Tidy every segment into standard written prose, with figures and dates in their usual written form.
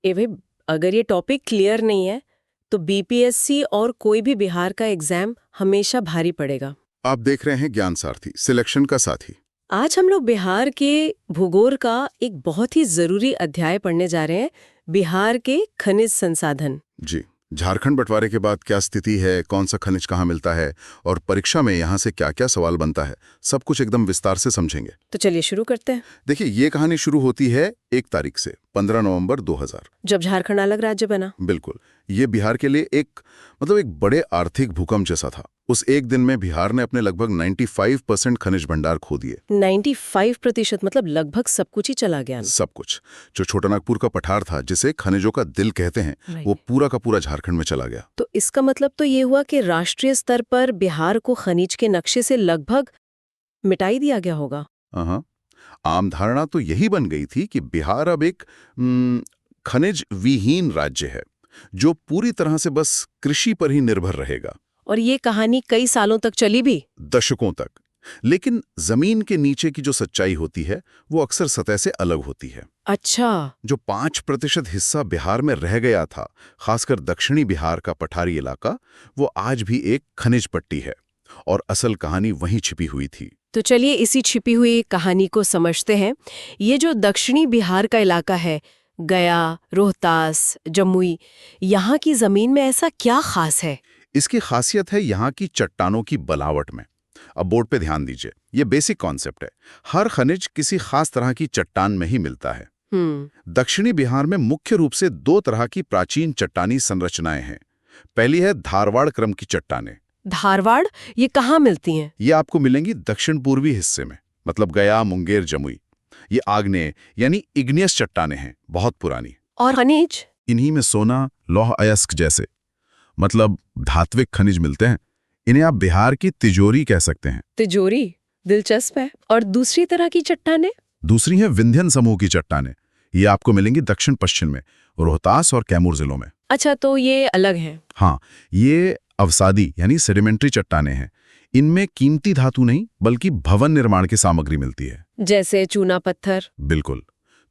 ए भाई, अगर ये टॉपिक क्लियर नहीं है तो बीपीएससी और कोई भी बिहार का एग्जाम हमेशा भारी पड़ेगा। आप देख रहे हैं ज्ञान सारथी, सिलेक्शन का साथी। आज हम लोग बिहार के भूगोल का एक बहुत ही जरूरी अध्याय पढ़ने जा रहे हैं, बिहार के खनिज संसाधन। जी, झारखंड बंटवारे के बाद क्या स्थिति है, कौन सा खनिज कहाँ मिलता है और परीक्षा में यहाँ से क्या क्या सवाल बनता है, सब कुछ एकदम विस्तार से समझेंगे। तो चलिए शुरू करते हैं। देखिए, ये कहानी शुरू होती है 1 तारीख से 15 नवंबर 2000, जब झारखंड अलग राज्य बना। बिल्कुल। ये बिहार के लिए एक बड़े आर्थिक भूकंप जैसा था। उस एक दिन में बिहार ने अपने लगभग 95% खनिज भंडार खो दिए। 95% मतलब लगभग सब कुछ ही चला गया। सब कुछ। जो छोटा नागपुर का पठार था, जिसे खनिजों का दिल कहते हैं, वो पूरा का पूरा झारखंड में चला गया। तो इसका मतलब तो ये हुआ कि राष्ट्रीय स्तर पर बिहार को खनिज के नक्शे से लगभग मिटाई दिया गया होगा। हाँ, आम धारणा तो यही बन गई थी कि बिहार अब एक खनिज विहीन राज्य है, जो पूरी तरह से बस कृषि पर ही निर्भर रहेगा। और ये कहानी कई सालों तक चली भी, दशकों तक। लेकिन जमीन के नीचे की जो सच्चाई होती है, वो अक्सर सतह से अलग होती है। अच्छा। जो 5% हिस्सा बिहार में रह गया था, खासकर दक्षिणी बिहार का पठारी इलाका, वो आज भी एक खनिज पट्टी है और असल कहानी वहीं छिपी हुई थी। तो चलिए इसी छिपी हुई कहानी को समझते हैं। ये जो दक्षिणी बिहार का इलाका है, गया, रोहतास, जमुई, यहाँ की जमीन में ऐसा क्या खास है? इसकी खासियत है यहाँ की चट्टानों की बनावट में। अब बोर्ड पे ध्यान दीजिए, ये बेसिक कॉन्सेप्ट है। हर खनिज किसी खास तरह की चट्टान में ही मिलता है। दक्षिणी बिहार में मुख्य रूप से 2 तरह की प्राचीन चट्टानी संरचनाएं हैं। पहली है धारवाड़ क्रम की चट्टानें। धारवाड़, ये कहाँ मिलती हैं? ये आपको मिलेंगी दक्षिण पूर्वी हिस्से में, मतलब गया, मुंगेर, जमुई। ये आग्नेय यानी इग्नियस चट्टानें हैं, बहुत पुरानी। और खनिज? इन्हीं में सोना, लौह अयस्क जैसे मतलब धात्विक खनिज मिलते हैं। इन्हें आप बिहार की तिजोरी कह सकते हैं। तिजोरी दिलचस्प है। और दूसरी तरह की चट्टानें? दूसरी है विंध्यन समूह की चट्टानें। ये आपको मिलेंगी दक्षिण पश्चिम में, रोहतास और कैमूर जिलों में। अच्छा, तो ये अलग हैं। हाँ, ये अवसादी यानी सेडिमेंट्री चट्टानें हैं। इनमें कीमती धातु नहीं, बल्कि भवन निर्माण की सामग्री मिलती है। जैसे चूना पत्थर? बिल्कुल,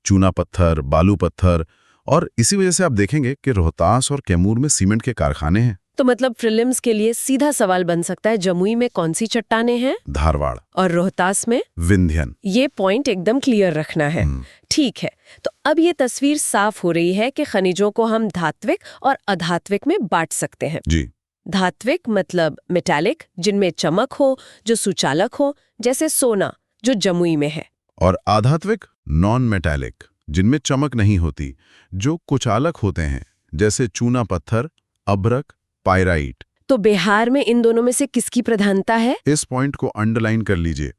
चूना पत्थर, बालू पत्थर। और इसी वजह से आप देखेंगे कि रोहतास और कैमूर में सीमेंट के कारखाने हैं। तो मतलब प्रीलिम्स के लिए सीधा सवाल बन सकता है, जमुई में कौन सी चट्टानें हैं? धारवाड़। और रोहतास में? विंध्यन। ये पॉइंट एकदम क्लियर रखना है। ठीक है, तो अब ये तस्वीर साफ हो रही है कि खनिजों को हम धात्विक और अधात्विक में बांट सकते हैं। जी। धात्विक मतलब मेटालिक, जिनमें चमक हो, जो सुचालक हो, जैसे सोना जो जमुई में है। और आधात्विक नॉन मेटालिक, जिनमें चमक नहीं होती, जो कुचालक होते हैं, जैसे चूना पत्थर, अभ्रक, पायराइट। तो बिहार में इन दोनों में से किसकी प्रधानता है? इस पॉइंट को अंडरलाइन कर लीजिए।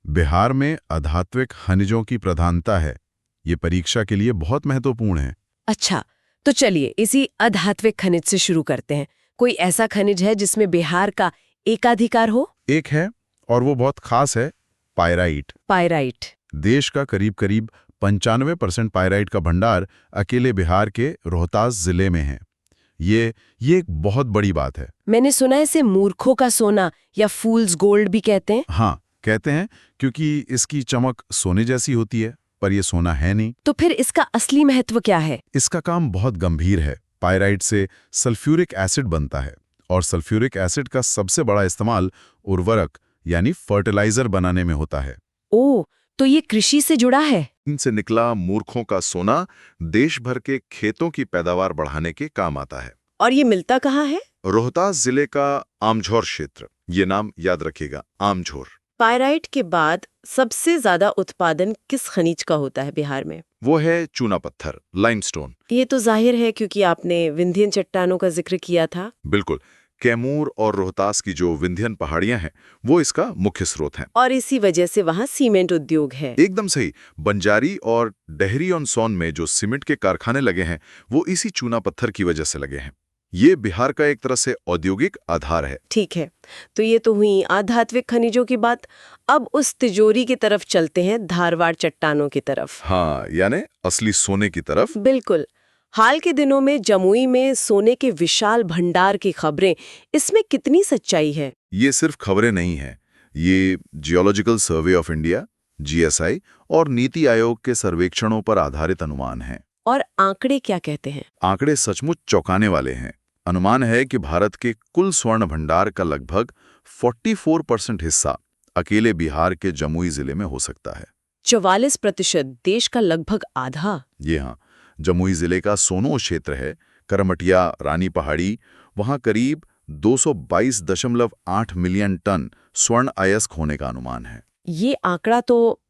बिहार में अधात्विक खनिजों की प्रधानता है। ये परीक्षा के लिए बहुत महत्वपूर्ण है। अच्छा, तो चलिए इसी अधात्विक खनिज से शुरू करते हैं। कोई ऐसा खनिज है जिसमें बिहार का एकाधिकार हो? एक है, और वो बहुत खास है, पायराइट। पायराइट। देश का करीब 95% पायराइट का भंडार अकेले बिहार के रोहतास जिले में है। ये एक बहुत बड़ी बात है। मैंने सुना है इसे मूर्खों का सोना या फूल्स गोल्ड भी कहते हैं। हाँ, कहते हैं, क्योंकि इसकी चमक सोने जैसी होती है, पर ये सोना है नहीं। तो फिर इसका असली महत्व क्या है? इसका काम बहुत गंभीर है। पायराइट से सल्फ्यूरिक एसिड बनता है, और सल्फ्यूरिक एसिड का सबसे बड़ा इस्तेमाल उर्वरक यानी फर्टिलाइजर बनाने में होता है। ओह, तो ये कृषि से जुड़ा है। इनसे निकला मूर्खों का सोना देश भर के खेतों की पैदावार बढ़ाने के काम आता है। और ये मिलता कहाँ है? रोहतास जिले का आमझोर क्षेत्र, ये नाम याद रखिएगा, आमझोर। पायराइट के बाद सबसे ज्यादा उत्पादन किस खनिज का होता है बिहार में? वो है चूना पत्थर, लाइमस्टोन। ये तो जाहिर है क्योंकि आपने विंध्यन चट्टानों का जिक्र किया था। बिल्कुल, कैमूर और रोहतास की जो विंध्यन पहाड़ियां हैं, वो इसका मुख्य स्रोत हैं। और इसी वजह से वहाँ सीमेंट उद्योग है। एकदम सही। बंजारी और डेहरी ऑन सोन में जो सीमेंट के कारखाने लगे हैं, वो इसी चूना पत्थर की वजह से लगे हैं। ये बिहार का एक तरह से औद्योगिक आधार है। ठीक है, तो ये तो हुई आध्यात्मिक खनिजों की बात। अब उस तिजोरी की तरफ चलते हैं, धारवाड़ चट्टानों की तरफ। हाँ, यानी असली सोने की तरफ। बिल्कुल। हाल के दिनों में जमुई में सोने के विशाल भंडार की खबरें, इसमें कितनी सच्चाई है? ये सिर्फ खबरें नहीं हैं, ये geological survey of India, GSI और नीति आयोग के सर्वेक्षणों पर आधारित अनुमान हैं। और आंकड़े क्या कहते हैं? आंकड़े सचमुच चौंकाने वाले हैं। अनुमान है कि भारत के कुल स्वर्ण भंडार का लगभग 44% हिस्सा अकेले बिहार के जमुई जिले में हो सकता है। 44%, देश का लगभग आधा। ये हाँ, जमुई जिले का सोनो क्षेत्र है, करमटिया, रानी पहाड़ी, वहां करीब 222.8 मिलियन टन स्वर्ण अयस्क होने का अनुमान है। ये आंकड़ा तो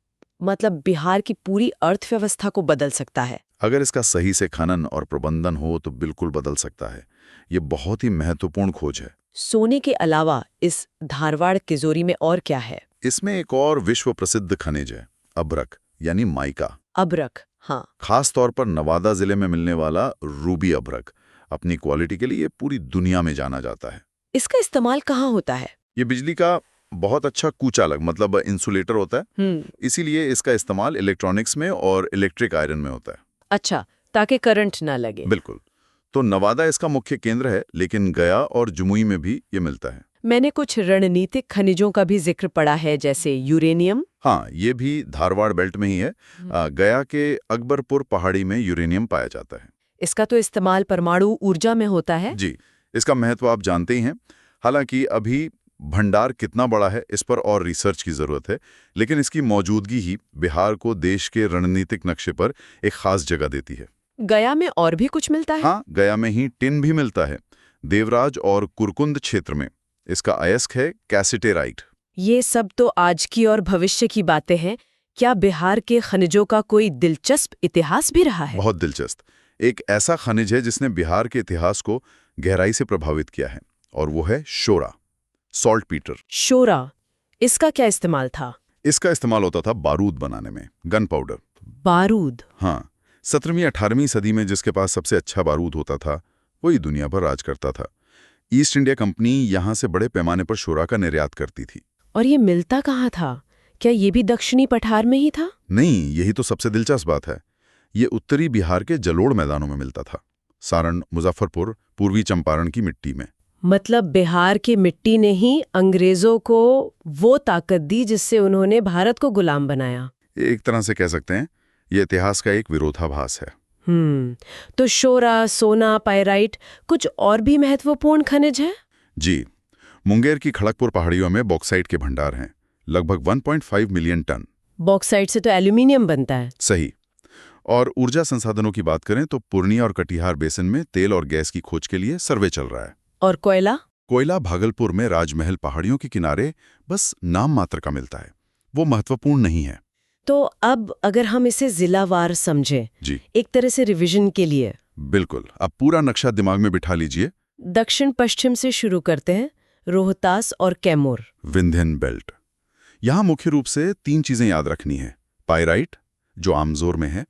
मतलब बिहार की पूरी अर्थव्यवस्था को बदल सकता है। अगर इसका सही से खनन और प्रबंधन हो तो बिल्कुल बदल सकता है। ये बहुत ही महत्वपूर्ण खोज है। सोने के अलावा इस धारवाड़ तिजोरी में और क्या है? इसमें एक और विश्व प्रसिद्ध खनिज है, अभ्रक यानी माइका। अभ्रक, हाँ। खास तौर पर नवादा जिले में मिलने वाला रूबी अभ्रक अपनी क्वालिटी के लिए पूरी दुनिया में जाना जाता है। इसका इस्तेमाल कहाँ होता है? ये बिजली का बहुत अच्छा कुचालक मतलब इंसुलेटर होता है। इसीलिए इसका इस्तेमाल इलेक्ट्रॉनिक्स में और इलेक्ट्रिक आयरन में होता है। अच्छा, ताकि करंट ना लगे। बिल्कुल। तो नवादा इसका मुख्य केंद्र है, लेकिन गया और जमुई में भी ये मिलता है। मैंने कुछ रणनीतिक खनिजों का भी जिक्र पढ़ा है, जैसे यूरेनियम। हाँ, ये भी धारवाड़ बेल्ट में ही है। गया के अकबरपुर पहाड़ी में यूरेनियम पाया जाता है। इसका तो इस्तेमाल परमाणु ऊर्जा में होता है। जी, इसका महत्व आप जानते ही हैं। हालांकि अभी भंडार कितना बड़ा है इस पर और रिसर्च की जरूरत है, लेकिन इसकी मौजूदगी ही बिहार को देश के रणनीतिक नक्शे पर एक खास जगह देती है। गया में और भी कुछ मिलता है? हाँ, गया में ही टिन भी मिलता है। देवराज और कुरकुंद क्षेत्र में इसका अयस्क है कैसिटेराइट। ये सब तो आज की और भविष्य की बातें हैं। क्या बिहार के खनिजों का कोई दिलचस्प इतिहास भी रहा है? बहुत दिलचस्प। एक ऐसा खनिज है जिसने बिहार के इतिहास को गहराई से प्रभावित किया है, और वो है शोरा, सॉल्ट पीटर। शोरा, इसका क्या इस्तेमाल था? इसका इस्तेमाल होता था बारूद बनाने में, गन पाउडर। बारूद? हाँ, 17वीं 18वीं सदी में जिसके पास सबसे अच्छा बारूद होता था वही दुनिया पर राज करता था। ईस्ट इंडिया कंपनी यहाँ से बड़े पैमाने पर शोरा का निर्यात करती थी। और ये मिलता कहाँ था? क्या ये भी दक्षिणी पठार में ही था? नहीं, यही तो सबसे दिलचस्प बात है। ये उत्तरी बिहार के जलोढ़ मैदानों में मिलता था, सारण, मुजफ्फरपुर, पूर्वी चंपारण की मिट्टी में। मतलब बिहार की मिट्टी ने ही अंग्रेजों को वो ताकत दी जिससे उन्होंने भारत को गुलाम बनाया। एक तरह से कह सकते हैं ये इतिहास का एक विरोधाभास है। तो शोरा, सोना, पायराइट, कुछ और भी महत्वपूर्ण खनिज है? जी, मुंगेर की खड़गपुर पहाड़ियों में बॉक्साइट के भंडार हैं, लगभग 1.5 मिलियन टन। बॉक्साइट से तो एल्यूमिनियम बनता है। सही। और ऊर्जा संसाधनों की बात करें तो पूर्णिया और कटिहार बेसिन में तेल और गैस की खोज के लिए सर्वे चल रहा है। और कोयला? कोयला भागलपुर में राजमहल पहाड़ियों के किनारे बस नाम मात्र का मिलता है, वो महत्वपूर्ण नहीं है। तो अब अगर हम इसे जिलावार समझें, जी, एक तरह से रिवीजन के लिए। बिल्कुल। अब पूरा नक्शा दिमाग में बिठा लीजिए। दक्षिण पश्चिम से शुरू करते हैं, रोहतास और कैमूर। विंध्यन बेल्ट। यहाँ मुख्य रूप से 3 चीजें याद रखनी है: पायराइट, जो आमजोर में है,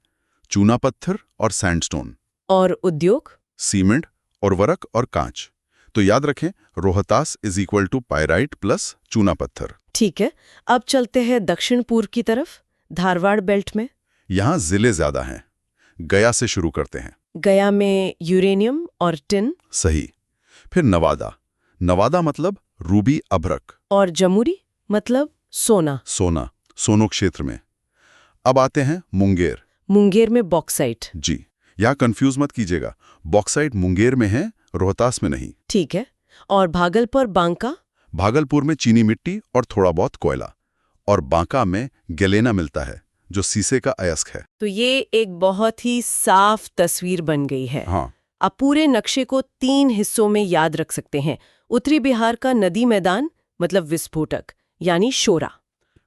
चूना पत्थर और सैंडस्टोन। और उद्योग? सीमेंट, उर्वरक और कांच। तो याद रखें, रोहतास = पायराइट प्लस चूना पत्थर। ठीक है, अब चलते हैं दक्षिण पूर्व की तरफ, धारवाड़ बेल्ट में। यहाँ जिले ज्यादा हैं। गया से शुरू करते हैं। गया में यूरेनियम और टिन। सही। फिर नवादा। नवादा मतलब रूबी अभ्रक। और जमुई मतलब सोना। सोना, सोनो क्षेत्र में। अब आते हैं मुंगेर। मुंगेर में बॉक्साइट। जी, यहाँ कंफ्यूज मत कीजिएगा, बॉक्साइट मुंगेर में है, रोहतास में नहीं। ठीक है। और भागलपुर, बांका? भागलपुर में चीनी मिट्टी और थोड़ा बहुत कोयला, और बांका में गैलेना मिलता है, जो सीसे का अयस्क है। तो ये एक बहुत ही साफ तस्वीर बन गई है। हाँ, आप पूरे नक्शे को 3 हिस्सों में याद रख सकते हैं। उत्तरी बिहार का नदी मैदान मतलब विस्फोटक यानी शोरा।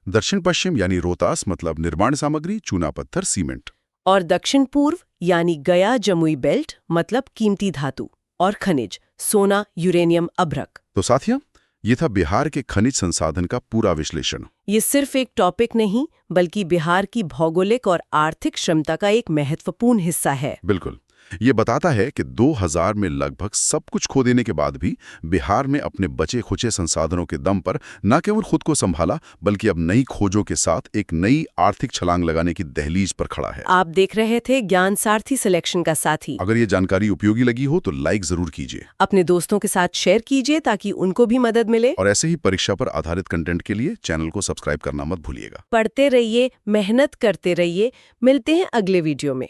दक्षिण पश्चिम यानी रोहतास मतलब निर्माण सामग्री, चूना पत्थर, सीमेंट। और दक्षिण पूर्व यानी गया जमुई बेल्ट मतलब कीमती धातु और खनिज, सोना, यूरेनियम, अभ्रक। तो साथियों, ये था बिहार के खनिज संसाधन का पूरा विश्लेषण। ये सिर्फ एक टॉपिक नहीं, बल्कि बिहार की भौगोलिक और आर्थिक क्षमता का एक महत्वपूर्ण हिस्सा है। बिल्कुल। ये बताता है कि 2000 में लगभग सब कुछ खो देने के बाद भी बिहार में अपने बचे खुचे संसाधनों के दम पर न केवल खुद को संभाला, बल्कि अब नई खोजों के साथ एक नई आर्थिक छलांग लगाने की दहलीज पर खड़ा है। आप देख रहे थे ज्ञान सारथी सिलेक्शन का साथी। अगर ये जानकारी उपयोगी लगी हो तो लाइक जरूर कीजिए, अपने दोस्तों के साथ शेयर कीजिए ताकि उनको भी मदद मिले। और ऐसे ही परीक्षा पर आधारित कंटेंट के लिए चैनल को सब्सक्राइब करना मत भूलिएगा। पढ़ते रहिए, मेहनत करते रहिए। मिलते हैं अगले वीडियो में।